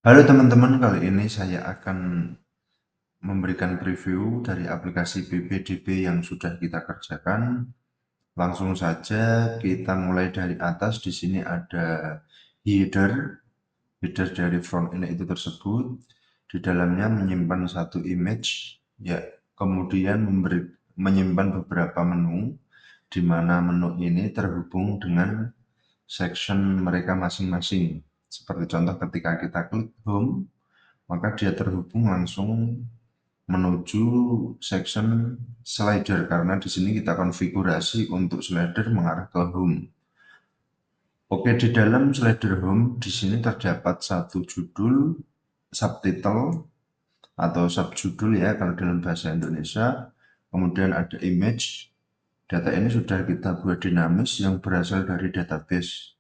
Halo teman-teman, kali ini saya akan memberikan preview dari aplikasi BPDB yang sudah kita kerjakan. Langsung saja kita mulai dari atas. Di sini ada header dari front end itu tersebut. Di dalamnya menyimpan satu image, ya. Kemudian menyimpan beberapa menu, di mana menu ini terhubung dengan section mereka masing-masing. Seperti contoh ketika kita klik home, maka dia terhubung langsung menuju section slider karena di sini kita konfigurasi untuk slider mengarah ke home. Oke, di dalam slider home di sini terdapat satu judul, subtitle atau subjudul ya kalau dalam bahasa Indonesia. Kemudian ada image. Data ini sudah kita buat dinamis yang berasal dari database.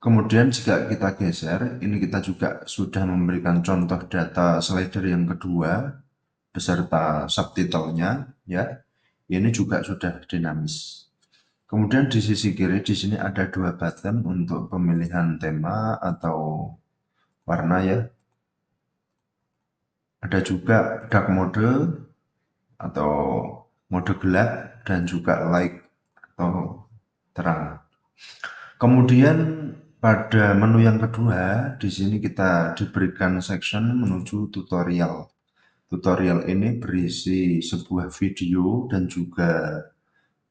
Kemudian jika kita geser, ini kita juga sudah memberikan contoh data slider yang kedua beserta subtitlenya, ya. Ini juga sudah dinamis. Kemudian di sisi kiri di sini ada dua button untuk pemilihan tema atau warna ya. Ada juga dark mode atau mode gelap dan juga light atau terang. Kemudian pada menu yang kedua, di sini kita diberikan section menuju tutorial. Tutorial ini berisi sebuah video dan juga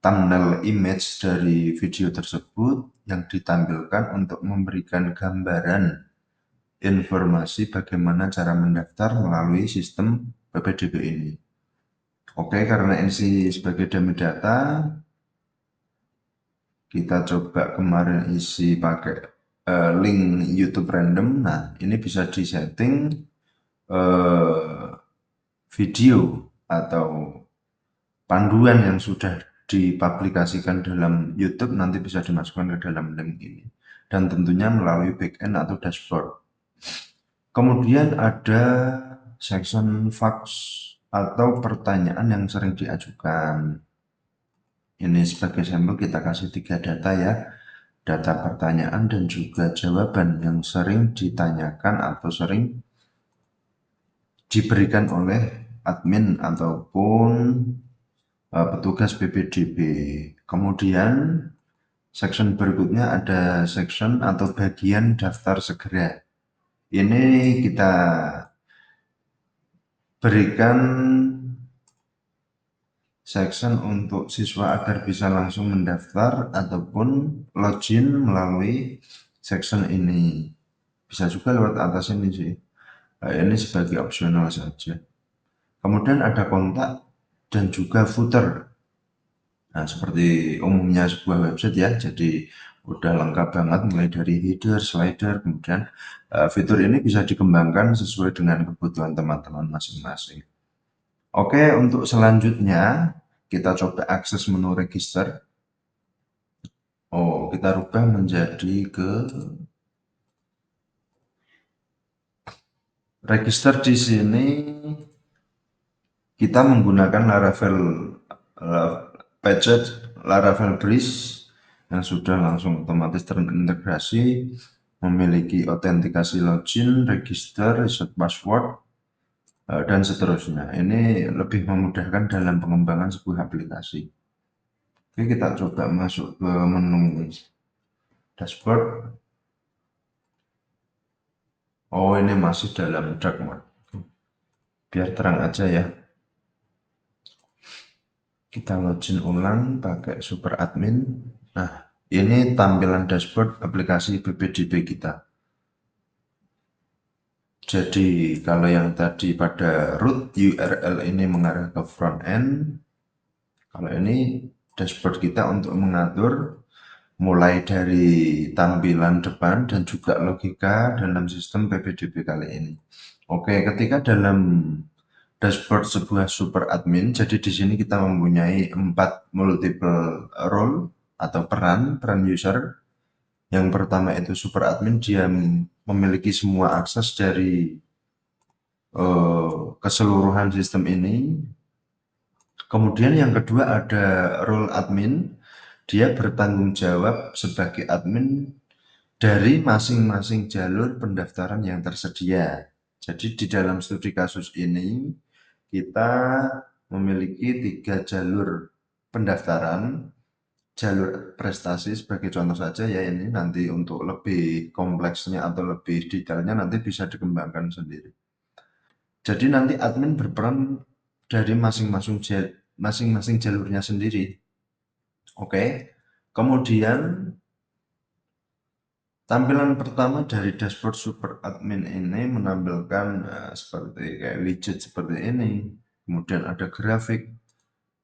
thumbnail image dari video tersebut yang ditampilkan untuk memberikan gambaran informasi bagaimana cara mendaftar melalui sistem PPDB ini. Oke, karena ini sebagai dummy data, kita coba kemarin isi pakai link YouTube random. Nah, ini bisa disetting video atau panduan yang sudah dipublikasikan dalam YouTube nanti bisa dimasukkan ke dalam link ini. Dan tentunya melalui backend atau dashboard. Kemudian ada section facts atau pertanyaan yang sering diajukan. Ini sebagai sampel kita kasih 3 data ya. Data pertanyaan dan juga jawaban yang sering ditanyakan atau sering diberikan oleh admin ataupun petugas BPDB. Kemudian section berikutnya ada section atau bagian daftar segera. Ini kita berikan section untuk siswa agar bisa langsung mendaftar ataupun login melalui section ini. Bisa juga lewat atas ini sih. Ini sebagai opsional saja. Kemudian ada kontak dan juga footer. Nah, seperti umumnya sebuah website ya, jadi udah lengkap banget mulai dari header, slider, kemudian fitur ini bisa dikembangkan sesuai dengan kebutuhan teman-teman masing-masing. Oke, untuk selanjutnya kita coba akses menu register. Oh, kita rubah menjadi ke register. Di sini kita menggunakan Laravel patched Laravel Breeze yang sudah langsung otomatis terintegrasi, memiliki autentikasi login, register, reset password, dan seterusnya. Ini lebih memudahkan dalam pengembangan sebuah aplikasi. Oke, kita coba masuk ke menu dashboard. Oh, ini masih dalam dark mode. Biar terang aja ya. Kita login ulang pakai super admin. Nah, ini tampilan dashboard aplikasi BPDB kita. Jadi kalau yang tadi pada root URL ini mengarah ke front end, kalau ini dashboard kita untuk mengatur mulai dari tampilan depan dan juga logika dalam sistem PPDB kali ini. Oke, ketika dalam dashboard sebuah super admin, jadi di sini kita mempunyai 4 multiple role atau peran user. Yang pertama itu super admin, dia memiliki semua akses dari keseluruhan sistem ini. Kemudian yang kedua ada role admin, dia bertanggung jawab sebagai admin dari masing-masing jalur pendaftaran yang tersedia. Jadi di dalam studi kasus ini kita memiliki 3 jalur pendaftaran. Jalur prestasi sebagai contoh saja ya, ini nanti untuk lebih kompleksnya atau lebih detailnya nanti bisa dikembangkan sendiri. Jadi nanti admin berperan dari masing-masing jalurnya sendiri. Oke. Kemudian tampilan pertama dari dashboard super admin ini menampilkan seperti kayak widget seperti ini. Kemudian ada grafik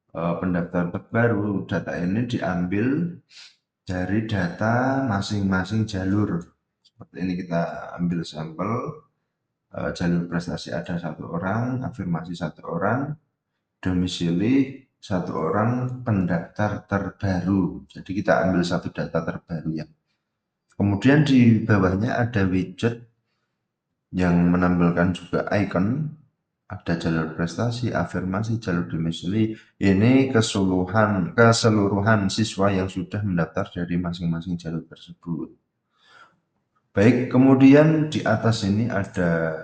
pendaftaran terbaru. Data ini diambil dari data masing-masing jalur. Seperti ini kita ambil sampel jalur prestasi ada 1 orang, afirmasi 1 orang, domisili 1 orang, pendaftar terbaru. Jadi kita ambil 1 data terbaru ya. Kemudian di bawahnya ada widget yang menampilkan juga icon, ada jalur prestasi, afirmasi, jalur domisili. Ini keseluruhan siswa yang sudah mendaftar dari masing-masing jalur tersebut. Baik, kemudian di atas ini ada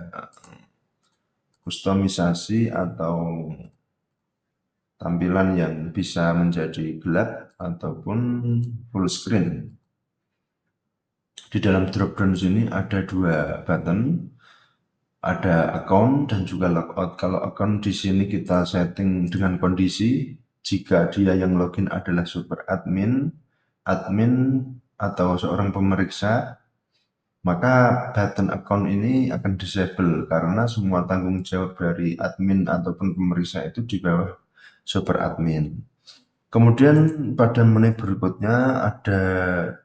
kustomisasi atau tampilan yang bisa menjadi gelap ataupun full screen. Di dalam drop-down sini ada 2 button, ada account dan juga logout. Kalau account di sini kita setting dengan kondisi jika dia yang login adalah super admin, admin atau seorang pemeriksa, maka button account ini akan disable karena semua tanggung jawab dari admin ataupun pemeriksa itu di bawah super admin. Kemudian pada menu berikutnya ada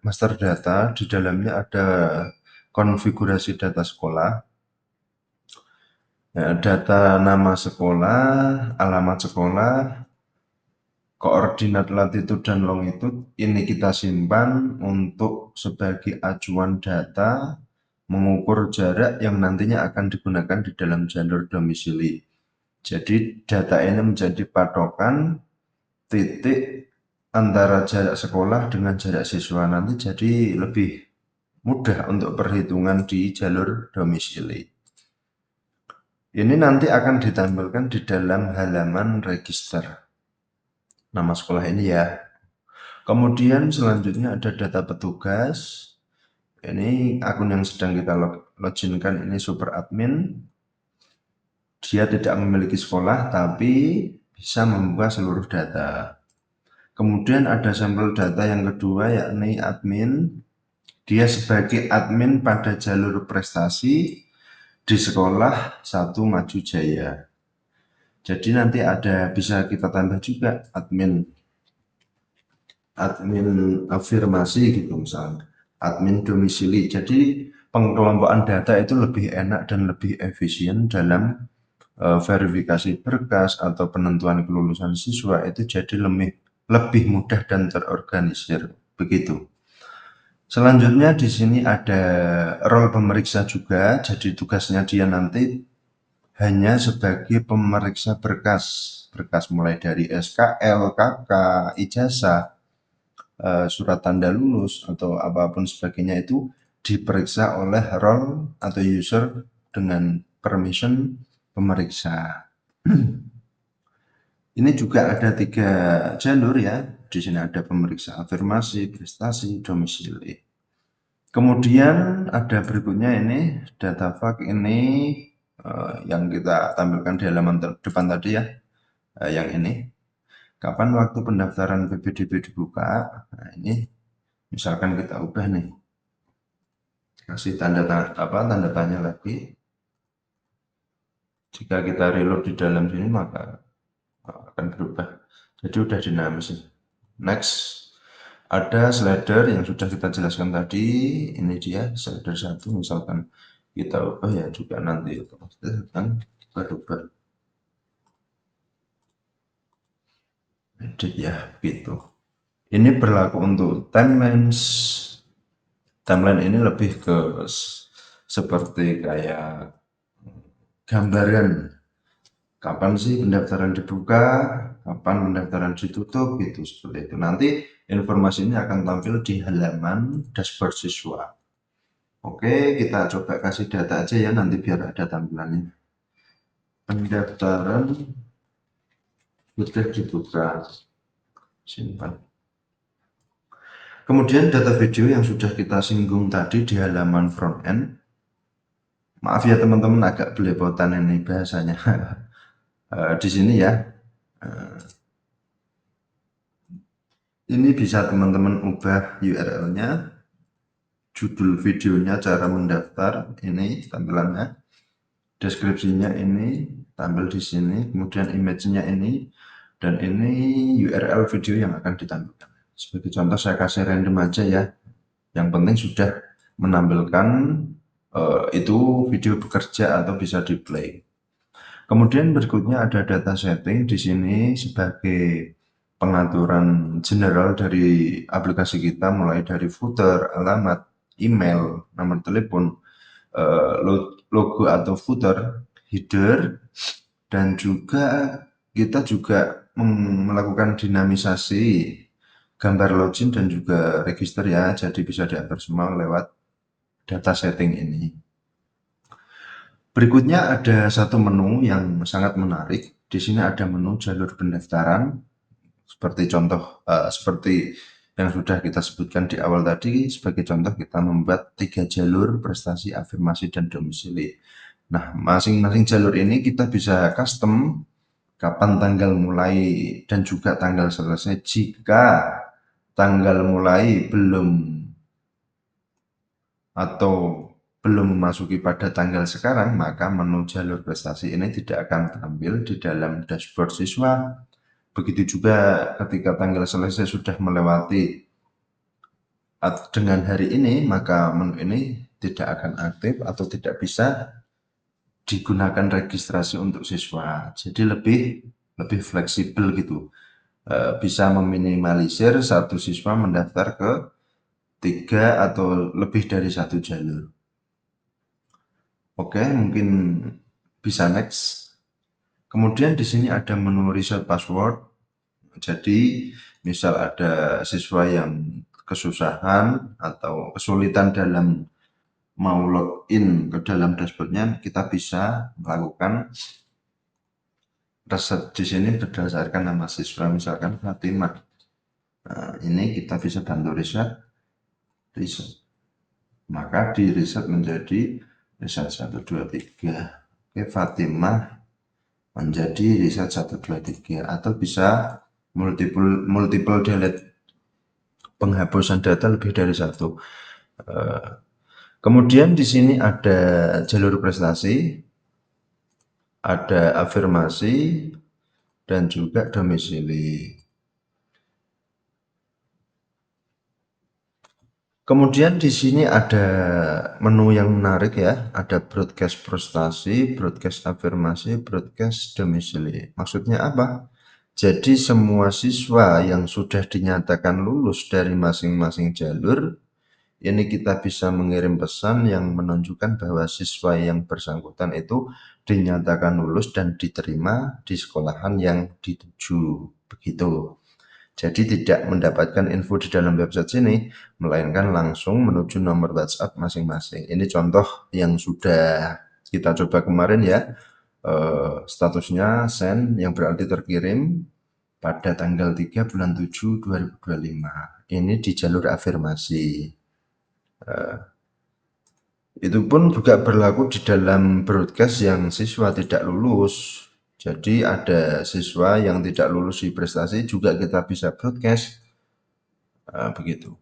master data, di dalamnya ada konfigurasi data sekolah, ya, data nama sekolah, alamat sekolah, koordinat latitude dan longitude, ini kita simpan untuk sebagai acuan data mengukur jarak yang nantinya akan digunakan di dalam jalur domisili. Jadi data ini menjadi patokan titik antara jarak sekolah dengan jarak siswa, nanti jadi lebih mudah untuk perhitungan di jalur domisili. Ini nanti akan ditampilkan di dalam halaman register nama sekolah ini ya. Kemudian selanjutnya ada data petugas. Ini akun yang sedang kita loginkan ini super admin. Dia tidak memiliki sekolah tapi bisa membuka seluruh data. Kemudian ada sampel data yang kedua yakni admin. Dia sebagai admin pada jalur prestasi di sekolah 1 Maju Jaya. Jadi nanti ada bisa kita tambah juga admin afirmasi gitu misalnya, admin domisili. Jadi pengelompokan data itu lebih enak dan lebih efisien dalam verifikasi berkas atau penentuan kelulusan siswa, itu jadi lebih mudah dan terorganisir begitu. Selanjutnya di sini ada role pemeriksa juga, jadi tugasnya dia nanti hanya sebagai pemeriksa berkas mulai dari SKL, KK, ijazah, surat tanda lulus atau apapun sebagainya itu diperiksa oleh role atau user dengan permission pemeriksa. Ini juga ada 3 jalur ya. Di sini ada pemeriksa afirmasi, prestasi, domisili. Kemudian ada berikutnya ini data fak ini yang kita tampilkan di halaman depan tadi ya. Yang ini. Kapan waktu pendaftaran PPDB dibuka? Nah, ini misalkan kita ubah nih. Kasih tanda tanya lagi. Jika kita reload di dalam sini maka akan berubah. Jadi udah dinamis. Next. Ada slider yang sudah kita jelaskan tadi. Ini dia slider 1 misalkan kita ubah ya juga nanti otomatis akan berubah. Edit ya gitu. Ini berlaku untuk timelines. Timeline ini lebih ke seperti kayak gambaran kapan sih pendaftaran dibuka, kapan pendaftaran ditutup, gitu seperti itu. Nanti informasi ini akan tampil di halaman dashboard siswa. Oke, kita coba kasih data aja ya nanti biar ada tampilannya. Pendaftaran sudah dibuka. Simpan. Kemudian data video yang sudah kita singgung tadi di halaman front end. Maaf ya teman-teman agak belepotan ini bahasanya. Di sini ya. Ini bisa teman-teman ubah URL-nya, judul videonya, cara mendaftar, ini tampilannya, deskripsinya ini tampil di sini, kemudian image-nya ini, dan ini URL video yang akan ditampilkan. Sebagai contoh saya kasih random aja ya. Yang penting sudah menampilkan itu video bekerja atau bisa di play. Kemudian berikutnya ada data setting di sini sebagai pengaturan general dari aplikasi kita, mulai dari footer, alamat, email, nomor telepon, logo atau footer, header, dan juga kita juga melakukan dinamisasi gambar login dan juga register ya, jadi bisa diatur semua lewat data setting ini. Berikutnya ada satu menu yang sangat menarik. Di sini ada menu jalur pendaftaran, seperti contoh seperti yang sudah kita sebutkan di awal tadi. Sebagai contoh kita membuat 3 jalur prestasi, afirmasi, dan domisili. Nah, masing-masing jalur ini kita bisa custom kapan tanggal mulai dan juga tanggal selesai. Jika tanggal mulai belum atau belum memasuki pada tanggal sekarang, maka menu jalur prestasi ini tidak akan tampil di dalam dashboard siswa. Begitu juga ketika tanggal selesai sudah melewati dengan hari ini, maka menu ini tidak akan aktif atau tidak bisa digunakan registrasi untuk siswa. Jadi lebih fleksibel gitu. Bisa meminimalisir satu siswa mendaftar ke 3 atau lebih dari satu jalur. Oke, mungkin bisa next. Kemudian di sini ada menu reset password. Jadi, misal ada siswa yang kesusahan atau kesulitan dalam mau login ke dalam dashboardnya, kita bisa melakukan reset di sini berdasarkan nama siswa, misalkan Fatimah. Nah, ini kita bisa bantu reset. Maka di reset menjadi reset 123. Oke, Fatimah menjadi reset 123 atau bisa multiple delete, penghapusan data lebih dari satu. Kemudian di sini ada jalur prestasi, ada afirmasi, dan juga domisili. Kemudian di sini ada menu yang menarik ya, ada broadcast prestasi, broadcast afirmasi, broadcast domisili. Maksudnya apa? Jadi semua siswa yang sudah dinyatakan lulus dari masing-masing jalur, ini kita bisa mengirim pesan yang menunjukkan bahwa siswa yang bersangkutan itu dinyatakan lulus dan diterima di sekolahan yang dituju. Begitu. Jadi tidak mendapatkan info di dalam website sini, melainkan langsung menuju nomor WhatsApp masing-masing. Ini contoh yang sudah kita coba kemarin ya. Statusnya send yang berarti terkirim pada tanggal 3 bulan 7 2025. Ini di jalur afirmasi. Itu pun juga berlaku di dalam broadcast yang siswa tidak lulus. Jadi ada siswa yang tidak lulus di prestasi juga kita bisa broadcast. Begitu.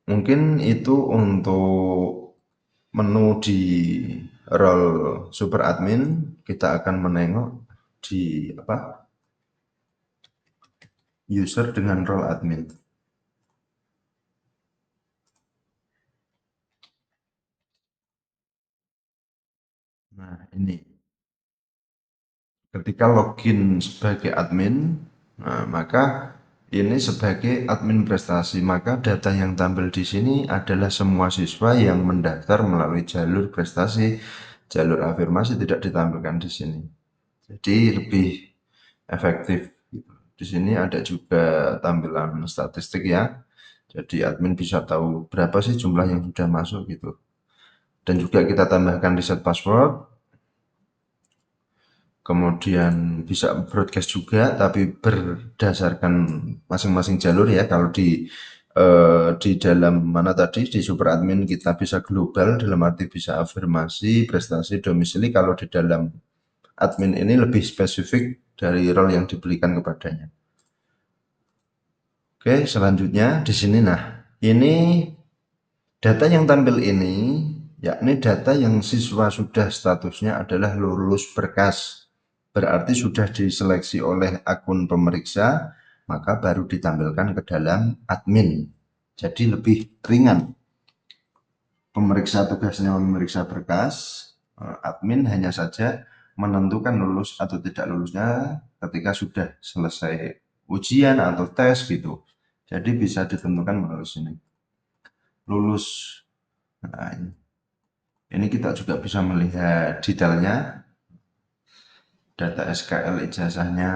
Mungkin itu untuk menu di role super admin. Kita akan menengok di user dengan role admin. Nah, ini ketika login sebagai admin, nah, maka ini sebagai admin prestasi, maka data yang tampil di sini adalah semua siswa yang mendaftar melalui jalur prestasi, jalur afirmasi tidak ditampilkan di sini. Jadi lebih efektif. Di sini ada juga tampilan statistik ya. Jadi admin bisa tahu berapa sih jumlah yang sudah masuk gitu. Dan juga kita tambahkan reset password, kemudian bisa broadcast juga, tapi berdasarkan masing-masing jalur ya. Kalau di dalam mana tadi di super admin kita bisa global, dalam arti bisa afirmasi, prestasi, domisili. Kalau di dalam admin ini lebih spesifik dari role yang diberikan kepadanya. Oke, selanjutnya di sini. Nah, ini data yang tampil ini yakni data yang siswa sudah statusnya adalah lulus berkas. Berarti sudah diseleksi oleh akun pemeriksa, maka baru ditampilkan ke dalam admin. Jadi lebih ringan. Pemeriksa tugasnya memeriksa berkas, admin hanya saja menentukan lulus atau tidak lulusnya ketika sudah selesai ujian atau tes gitu. Jadi bisa ditentukan melalui sini. Lulus. Nah, ini kita juga bisa melihat detailnya, data SKL ijazahnya,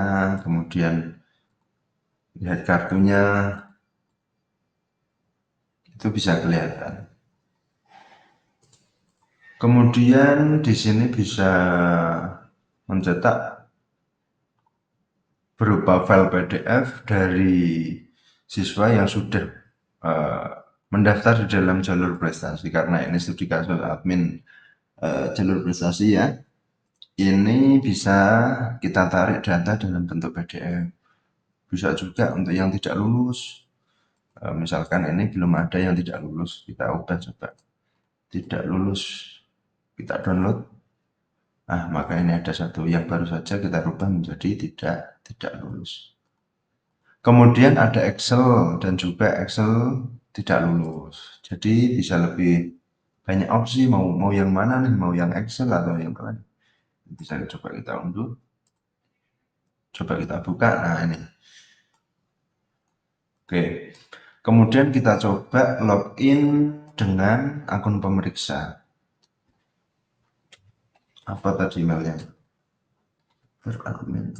kemudian lihat kartunya, itu bisa kelihatan. Kemudian di sini bisa mencetak berupa file PDF dari siswa yang sudah uh, mendaftar di dalam jalur prestasi, karena ini studi kasus admin jalur prestasi ya. Ini bisa kita tarik data dalam bentuk PDF. Bisa juga untuk yang tidak lulus. Misalkan ini belum ada yang tidak lulus, kita ubah coba. Tidak lulus, kita download. Nah, maka ini ada satu yang baru saja kita rubah menjadi tidak lulus. Kemudian ada Excel dan juga Excel tidak lulus. Jadi bisa lebih banyak opsi, mau yang mana nih, mau yang Excel atau yang mana. Bisa coba kita unduh. Coba kita buka. Nah, ini. Oke. Kemudian kita coba login dengan akun pemeriksa. Apa tadi emailnya? Beradmin.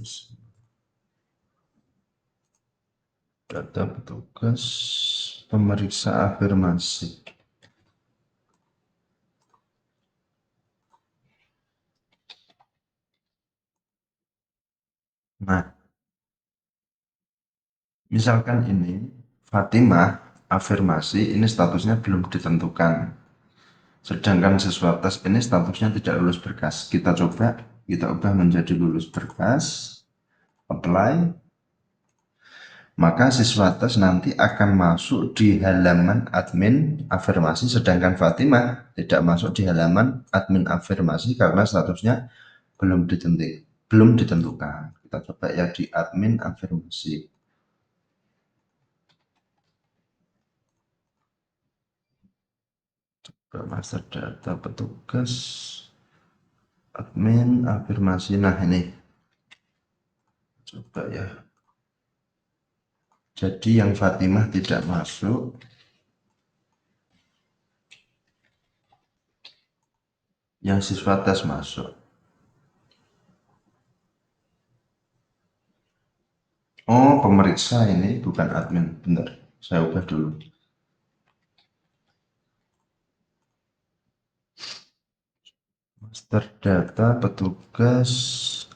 Data petugas pemeriksa afirmasi. Nah, misalkan ini Fatimah afirmasi, ini statusnya belum ditentukan. Sedangkan siswa tes ini statusnya tidak lulus berkas. Kita coba, kita ubah menjadi lulus berkas, apply. Maka siswa tes nanti akan masuk di halaman admin afirmasi, sedangkan Fatimah tidak masuk di halaman admin afirmasi karena statusnya belum ditentukan. Kita coba ya di admin afirmasi. Coba master data petugas admin afirmasi. Nah, ini coba ya. Jadi yang Fatimah tidak masuk, yang siswa tes masuk. Oh, pemeriksa ini bukan admin. Bentar, saya ubah dulu. Master data petugas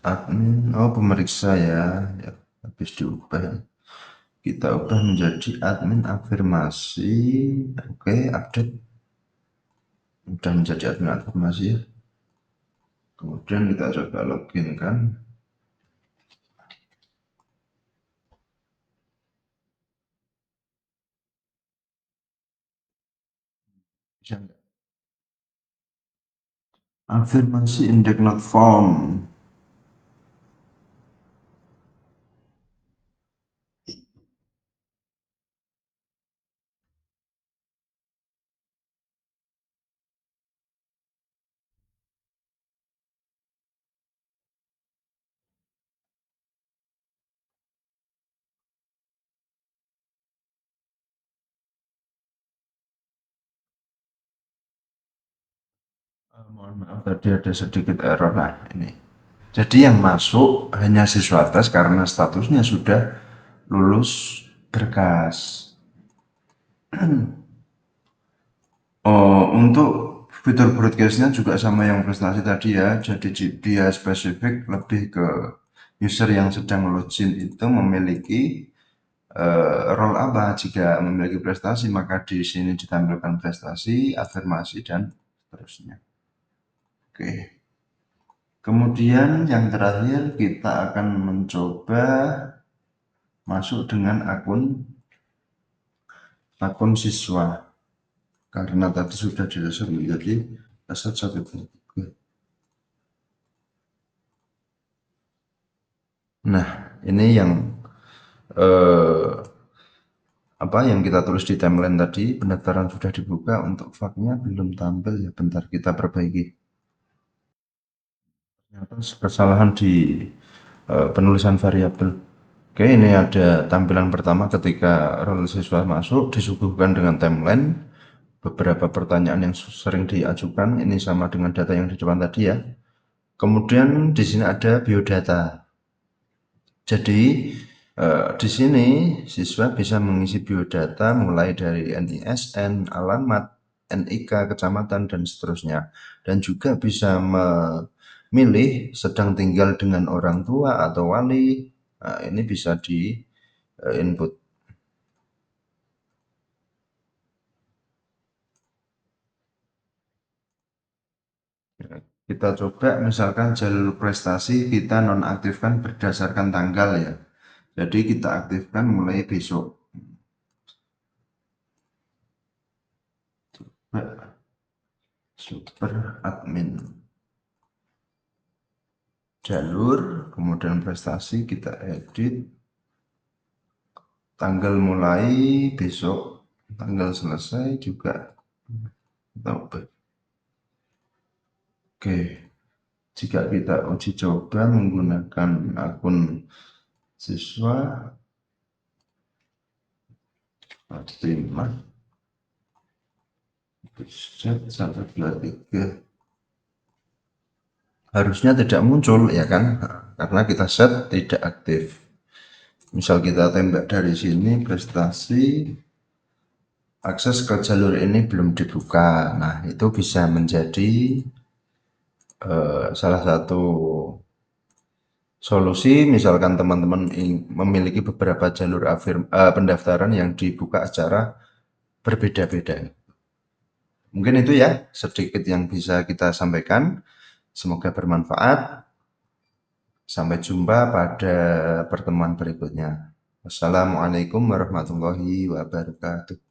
admin. Oh, pemeriksa ya. Ya, habis diubah. Kita ubah menjadi admin afirmasi. Oke, update. Sudah menjadi admin afirmasi ya. Kemudian kita coba login kan. Bisa nggak? Afirmasi index not found. Mohon maaf tadi ada sedikit error. Nah, ini. Jadi yang masuk hanya siswa tes karena statusnya sudah lulus berkas. Oh, untuk fitur broadcast-nya juga sama yang prestasi tadi ya. Jadi dia spesifik lebih ke user yang sedang login itu memiliki role apa. Jika memiliki prestasi, maka di sini ditampilkan prestasi, afirmasi, dan seterusnya. Oke. Kemudian yang terakhir kita akan mencoba masuk dengan akun siswa. Karena tadi sudah direset menjadi reset 1. Nah, ini yang eh, apa yang kita tulis di timeline tadi, pendaftaran sudah dibuka, untuk faknya belum tampil ya, bentar kita perbaiki. Ternyata kesalahan di penulisan variabel. Oke, ini ada tampilan pertama ketika role siswa masuk, disuguhkan dengan timeline, beberapa pertanyaan yang sering diajukan, ini sama dengan data yang di depan tadi ya. Kemudian di sini ada biodata. Jadi di sini siswa bisa mengisi biodata mulai dari NISN, alamat, NIK, kecamatan, dan seterusnya. Dan juga bisa memilih sedang tinggal dengan orang tua atau wali. Nah, ini bisa di input. Kita coba misalkan jalur prestasi kita nonaktifkan berdasarkan tanggal ya. Jadi kita aktifkan mulai besok. Super admin. Jalur, kemudian prestasi kita edit, tanggal mulai besok, tanggal selesai juga. Oke, jika kita uji coba menggunakan akun siswa, terima, set 123, harusnya tidak muncul ya kan, karena kita set tidak aktif. Misal kita tembak dari sini, prestasi, akses ke jalur ini belum dibuka. Nah, itu bisa menjadi salah satu solusi. Misalkan teman-teman memiliki beberapa jalur pendaftaran yang dibuka secara berbeda-beda. Mungkin itu ya sedikit yang bisa kita sampaikan. Semoga bermanfaat. Sampai jumpa pada pertemuan berikutnya. Wassalamualaikum warahmatullahi wabarakatuh.